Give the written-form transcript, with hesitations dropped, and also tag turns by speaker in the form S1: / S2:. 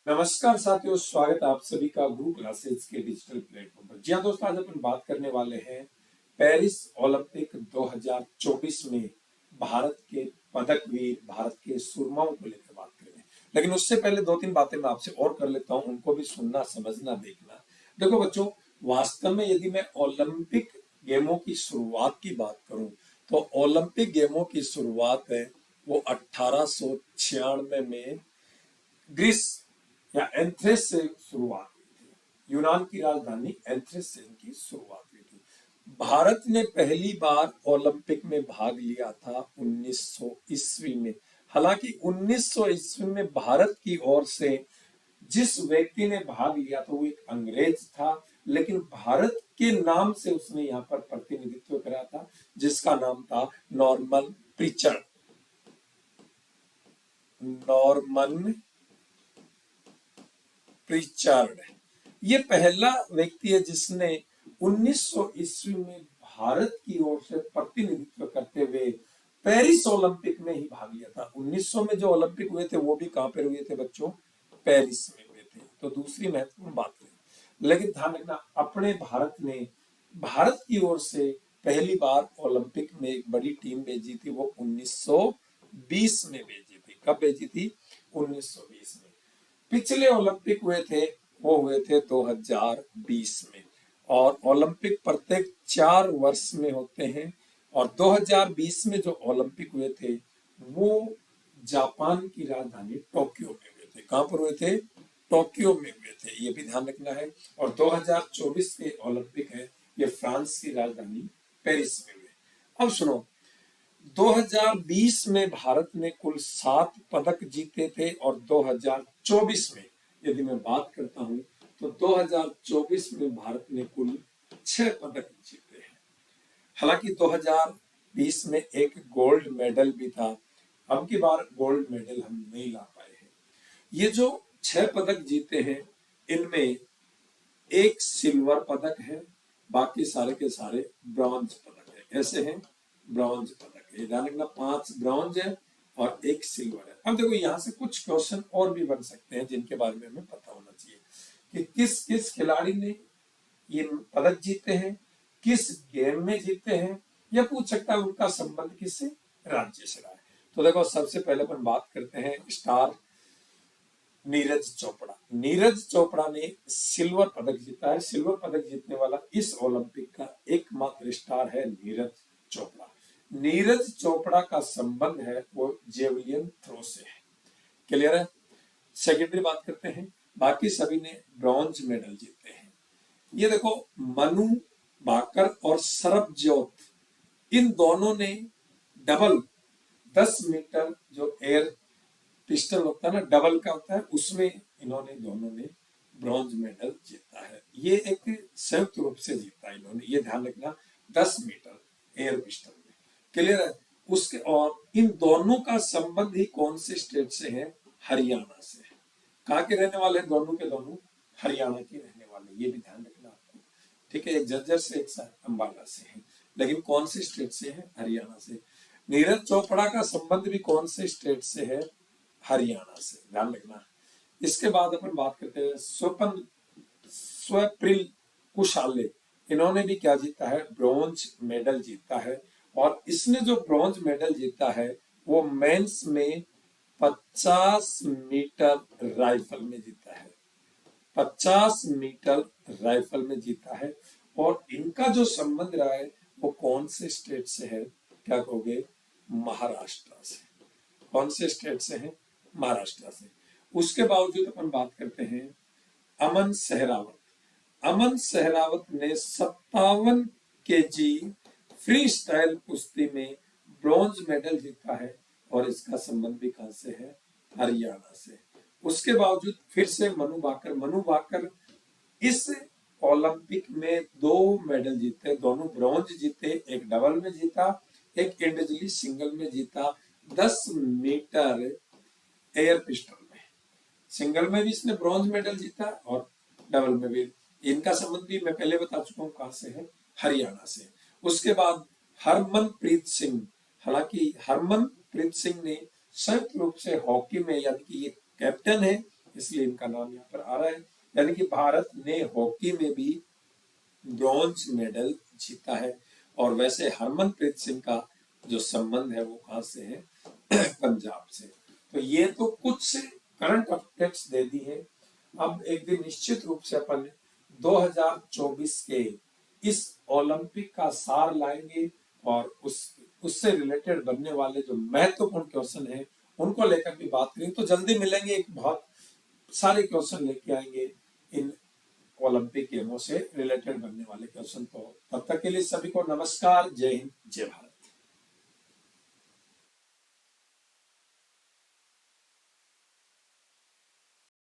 S1: नमस्कार साथियों, स्वागत है आप सभी का गुरु क्लासेस के डिजिटल प्लेटफॉर्म पर। जी हाँ दोस्तों, आज अपन बात करने वाले हैं पेरिस ओलंपिक 2024 में भारत के पदकवीर, भारत के सुरमाओं को लेकर बात करेंगे। लेकिन उससे पहले दो तीन बातें मैं आपसे और कर लेता हूं, उनको भी सुनना, समझना, देखना। देखो बच्चों, वास्तव में यदि मैं ओलंपिक गेमों की शुरुआत की बात करूं तो ओलंपिक गेमों की शुरुआत है वो 1896 में ग्रीस या एंथ्रेस से शुरुआत हुई थी। यूनान की राजधानी एंथ्रेस से इनकी शुरुआत हुई थी। भारत ने पहली बार ओलंपिक में भाग लिया था 1900 ईस्वी में। हालांकि 1900 ईस्वी में भारत की ओर से जिस व्यक्ति ने भाग लिया था वो एक अंग्रेज था, लेकिन भारत के नाम से उसने यहाँ पर प्रतिनिधित्व करा था, जिसका नाम था नॉर्मन प्रिचर्ड। नॉर्मन प्रिचर्ड ये पहला व्यक्ति है जिसने 1900 ईस्वी में भारत की ओर से प्रतिनिधित्व करते हुए पेरिस ओलंपिक में ही भाग लिया था। 1900 में जो ओलंपिक हुए थे वो भी कहां पर हुए थे बच्चों? पेरिस में हुए थे। तो दूसरी महत्वपूर्ण बात है, लेकिन ध्यान रखना, अपने भारत ने भारत की ओर से पहली बार ओलंपिक में एक बड़ी टीम भेजी थी, वो 1920 में भेजी थी। कब भेजी थी? 1920 में। पिछले ओलंपिक हुए थे वो हुए थे 2020 में, और ओलंपिक प्रत्येक 4 वर्ष में होते हैं। और 2020 में जो ओलंपिक हुए थे वो जापान की राजधानी टोक्यो में हुए थे। कहां पर हुए थे? टोक्यो में हुए थे, ये भी ध्यान रखना है। और 2024 के ओलंपिक है ये फ्रांस की राजधानी पेरिस में हुए। अब सुनो, 2020 में भारत ने कुल 7 पदक जीते थे, और 2024 में यदि मैं बात करता हूं तो 2024 में भारत ने कुल 6 पदक जीते हैं। हालांकि 2020 में एक गोल्ड मेडल भी था। अब की बार गोल्ड मेडल हम नहीं ला पाए हैं। ये जो 6 पदक जीते हैं इनमें एक सिल्वर पदक है, बाकी सारे के सारे ब्रॉन्ज पदक है। ऐसे हैं ब्रॉन्ज पदक है, ध्यान रखना, 5 ब्रॉन्ज है और एक सिल्वर है। अब देखो, यहां से कुछ क्वेश्चन और भी बन सकते हैं जिनके बारे में हमें पता होना चाहिए कि किस किस खिलाड़ी ने ये पदक जीते हैं, किस गेम में जीते हैं, या पूछ सकता है उनका संबंध किस राज्य से रहा है। तो देखो, सबसे पहले अपन बात करते हैं स्टार नीरज चोपड़ा। नीरज चोपड़ा ने सिल्वर पदक जीता है। सिल्वर पदक जीतने वाला इस ओलंपिक का एकमात्र स्टार है नीरज चोपड़ा। नीरज चोपड़ा का संबंध है वो जेवलिन थ्रो से है। क्लियर है? सेकेंडरी बात करते हैं, बाकी सभी ने ब्रॉन्ज मेडल जीते हैं। ये देखो, मनु भाकर और सरबजोत, इन दोनों ने डबल 10 मीटर जो एयर पिस्टल होता है ना, डबल का होता है, उसमें इन्होंने दोनों ने ब्रॉन्ज मेडल जीता है। ये एक संयुक्त रूप से जीता इन्होंने, ये ध्यान रखना, 10 मीटर एयर पिस्टल में। क्लियर है? उसके और इन दोनों का संबंध ही कौन से स्टेट से है? हरियाणा से है। कहाँ के रहने वाले हैं दोनों के दोनों? हरियाणा के रहने वाले, ये भी ध्यान रखना आपको। ठीक है, एक झज्जर से, एक अंबाला से है, लेकिन कौन से स्टेट से है? हरियाणा से। नीरज चोपड़ा का संबंध भी कौन से स्टेट से है? हरियाणा से, ध्यान रखना। इसके बाद अपन बात करते हैं स्वप्निल कुशाले। इन्होंने भी क्या जीता है? ब्रॉन्ज मेडल जीता है। और इसने जो ब्रॉन्ज मेडल जीता है वो मेंस में 50 मीटर राइफल में जीता है। 50 मीटर राइफल में जीता है। और इनका जो संबंध रहा है वो कौन से स्टेट से है? क्या कहोगे? महाराष्ट्र से। कौन से स्टेट से है? महाराष्ट्र से। उसके बावजूद अपन बात करते हैं अमन सहरावत। अमन सहरावत ने 57 केजी फ्री स्टाइल कुश्ती में ब्रॉन्ज मेडल जीता है, और इसका संबंध भी कहां से है? हरियाणा से। उसके बावजूद फिर से मनु भाकर इस ओलंपिक में 2 मेडल जीते, दोनों ब्रॉन्ज जीते, एक डबल में जीता, एक इंडिविजुअली सिंगल में जीता। 10 मीटर एयर पिस्टल में, सिंगल में भी इसने ब्रॉन्ज मेडल जीता और डबल में भी। इनका संबंध भी मैं पहले बता चुका हूं कहां से है? हरियाणा से। उसके बाद हरमनप्रीत सिंह। हालांकि हरमनप्रीत सिंह ने संयुक्त रूप से हॉकी में, यानी कि ये कैप्टन है, इसलिए इनका नाम यहाँ पर आ रहा है। यानी कि भारत ने हॉकी में भी ब्रॉन्ज मेडल जीता है। और वैसे हरमनप्रीत सिंह का जो संबंध है वो कहाँ से है? पंजाब से। तो ये तो कुछ करंट अपडेट्स दे दी है। अब एक दिन निश्चित रूप से अपन 2024 के इस ओलंपिक का सार लाएंगे और उससे रिलेटेड बनने वाले जो महत्वपूर्ण क्वेश्चन है उनको लेकर भी बात करेंगे। तो जल्दी मिलेंगे, एक बहुत सारे क्वेश्चन लेके आएंगे इन ओलंपिक गेमों से रिलेटेड बनने वाले क्वेश्चन। तो तब तक के लिए सभी को नमस्कार, जय हिंद, जय भारत।